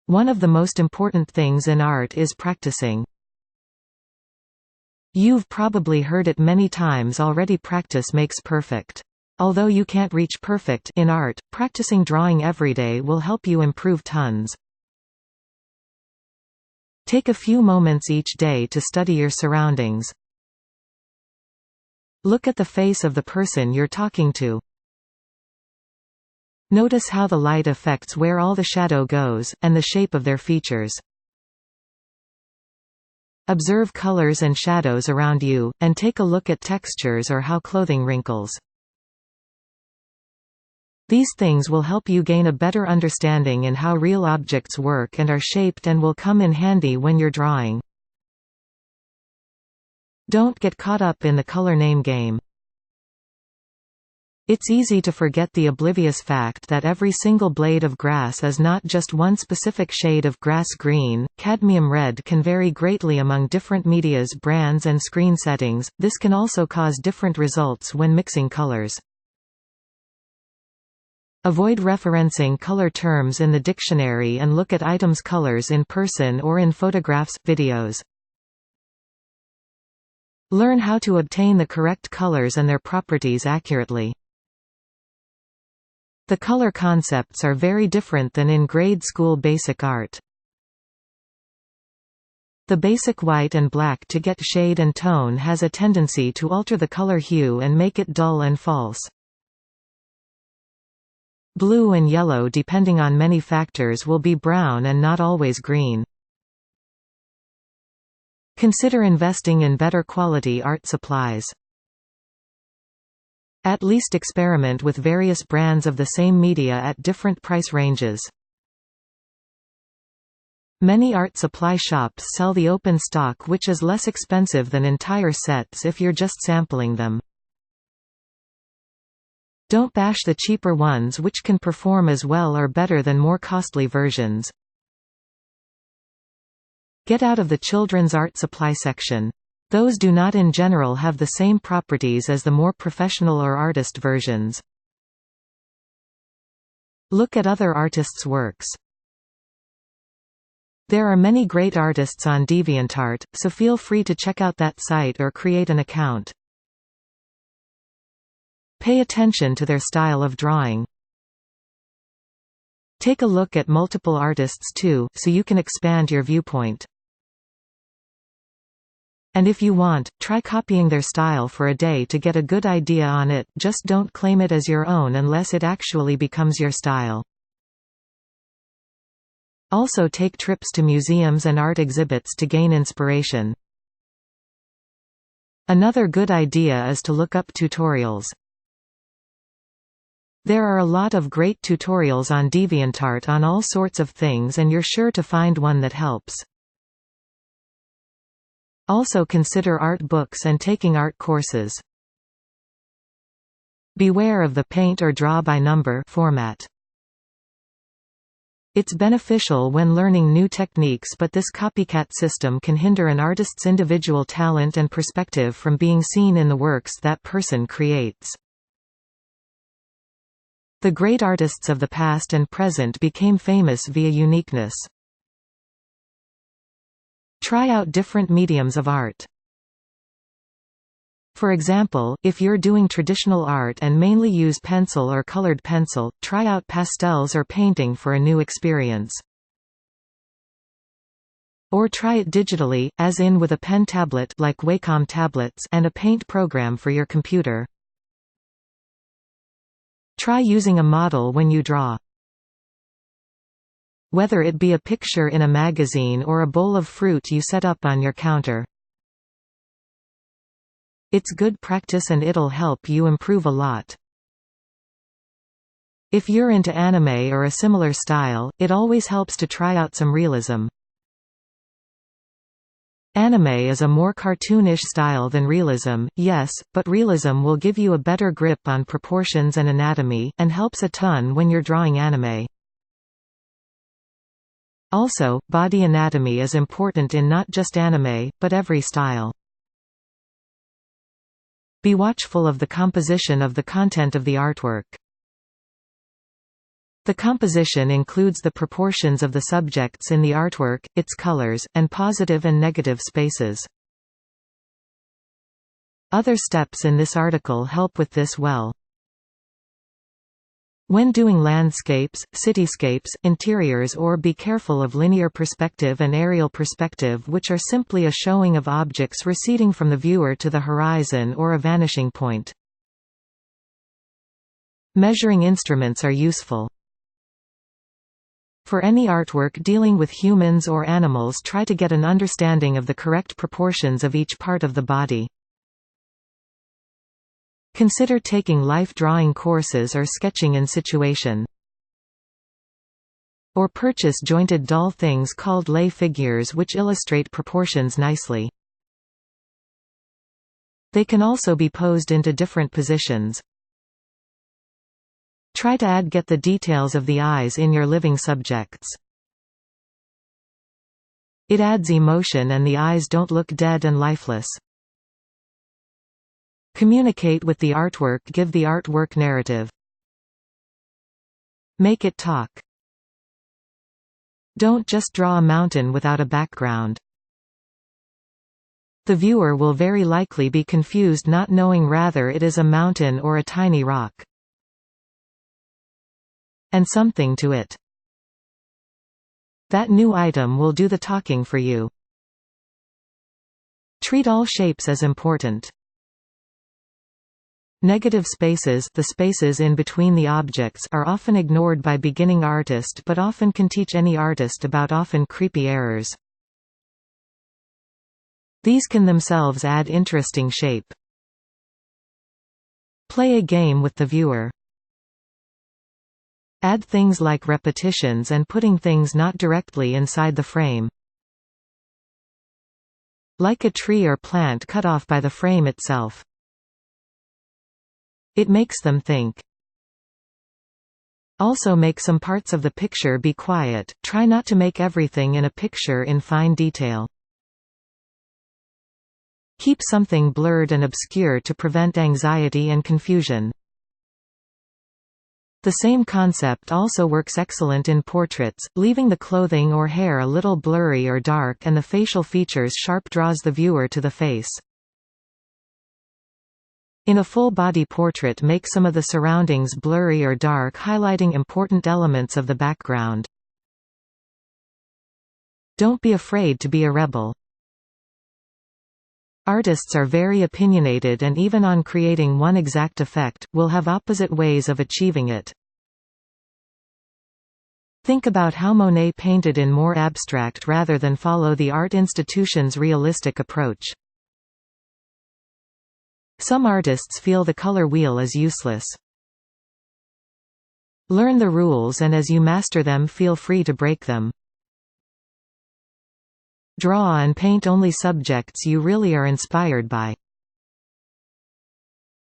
One of the most important things in art is practicing. You've probably heard it many times already: practice makes perfect. Although you can't reach perfect in art, practicing drawing every day will help you improve tons. Take a few moments each day to study your surroundings. Look at the face of the person you're talking to. Notice how the light affects where all the shadow goes, and the shape of their features. Observe colors and shadows around you, and take a look at textures or how clothing wrinkles. These things will help you gain a better understanding in how real objects work and are shaped, and will come in handy when you're drawing. Don't get caught up in the color name game. It's easy to forget the oblivious fact that every single blade of grass is not just one specific shade of grass green. Cadmium red can vary greatly among different media's brands and screen settings. This can also cause different results when mixing colors. Avoid referencing color terms in the dictionary and look at items' colors in person or in photographs, videos. Learn how to obtain the correct colors and their properties accurately. The color concepts are very different than in grade school basic art. The basic white and black to get shade and tone has a tendency to alter the color hue and make it dull and false. Blue and yellow, depending on many factors, will be brown and not always green. Consider investing in better quality art supplies. At least experiment with various brands of the same media at different price ranges. Many art supply shops sell the open stock, which is less expensive than entire sets if you're just sampling them. Don't bash the cheaper ones, which can perform as well or better than more costly versions. Get out of the children's art supply section. Those do not in general have the same properties as the more professional or artist versions. Look at other artists' works. There are many great artists on DeviantArt, so feel free to check out that site or create an account. Pay attention to their style of drawing. Take a look at multiple artists too, so you can expand your viewpoint. And if you want, try copying their style for a day to get a good idea on it. Just don't claim it as your own unless it actually becomes your style. Also take trips to museums and art exhibits to gain inspiration. Another good idea is to look up tutorials. There are a lot of great tutorials on DeviantArt on all sorts of things, and you're sure to find one that helps. Also consider art books and taking art courses. Beware of the paint or draw by number format. It's beneficial when learning new techniques, but this copycat system can hinder an artist's individual talent and perspective from being seen in the works that person creates. The great artists of the past and present became famous via uniqueness. Try out different mediums of art. For example, if you're doing traditional art and mainly use pencil or colored pencil, try out pastels or painting for a new experience. Or try it digitally, as in with a pen tablet like Wacom tablets and a paint program for your computer. Try using a model when you draw. Whether it be a picture in a magazine or a bowl of fruit you set up on your counter. It's good practice and it'll help you improve a lot. If you're into anime or a similar style, it always helps to try out some realism. Anime is a more cartoonish style than realism, yes, but realism will give you a better grip on proportions and anatomy, and helps a ton when you're drawing anime. Also, body anatomy is important in not just anime, but every style. Be watchful of the composition of the content of the artwork. The composition includes the proportions of the subjects in the artwork, its colors, and positive and negative spaces. Other steps in this article help with this well. When doing landscapes, cityscapes, interiors, or be careful of linear perspective and aerial perspective, which are simply a showing of objects receding from the viewer to the horizon or a vanishing point. Measuring instruments are useful. For any artwork dealing with humans or animals, try to get an understanding of the correct proportions of each part of the body. Consider taking life drawing courses or sketching in situation. Or purchase jointed doll things called lay figures which illustrate proportions nicely. They can also be posed into different positions. Try to get the details of the eyes in your living subjects. It adds emotion and the eyes don't look dead and lifeless. Communicate with the artwork, give the artwork narrative. Make it talk. Don't just draw a mountain without a background. The viewer will very likely be confused, not knowing whether it is a mountain or a tiny rock. And something to it. That new item will do the talking for you. Treat all shapes as important. Negative spaces, the spaces in between the objects, are often ignored by beginning artists but often can teach any artist about often creepy errors. These can themselves add interesting shape. Play a game with the viewer. Add things like repetitions and putting things not directly inside the frame. Like a tree or plant cut off by the frame itself. It makes them think. Also make some parts of the picture be quiet, try not to make everything in a picture in fine detail. Keep something blurred and obscure to prevent anxiety and confusion. The same concept also works excellent in portraits, leaving the clothing or hair a little blurry or dark and the facial features sharp draws the viewer to the face. In a full-body portrait, make some of the surroundings blurry or dark, highlighting important elements of the background. Don't be afraid to be a rebel. Artists are very opinionated and even on creating one exact effect, will have opposite ways of achieving it. Think about how Monet painted in more abstract rather than follow the art institution's realistic approach. Some artists feel the color wheel is useless. Learn the rules and as you master them feel free to break them. Draw and paint only subjects you really are inspired by.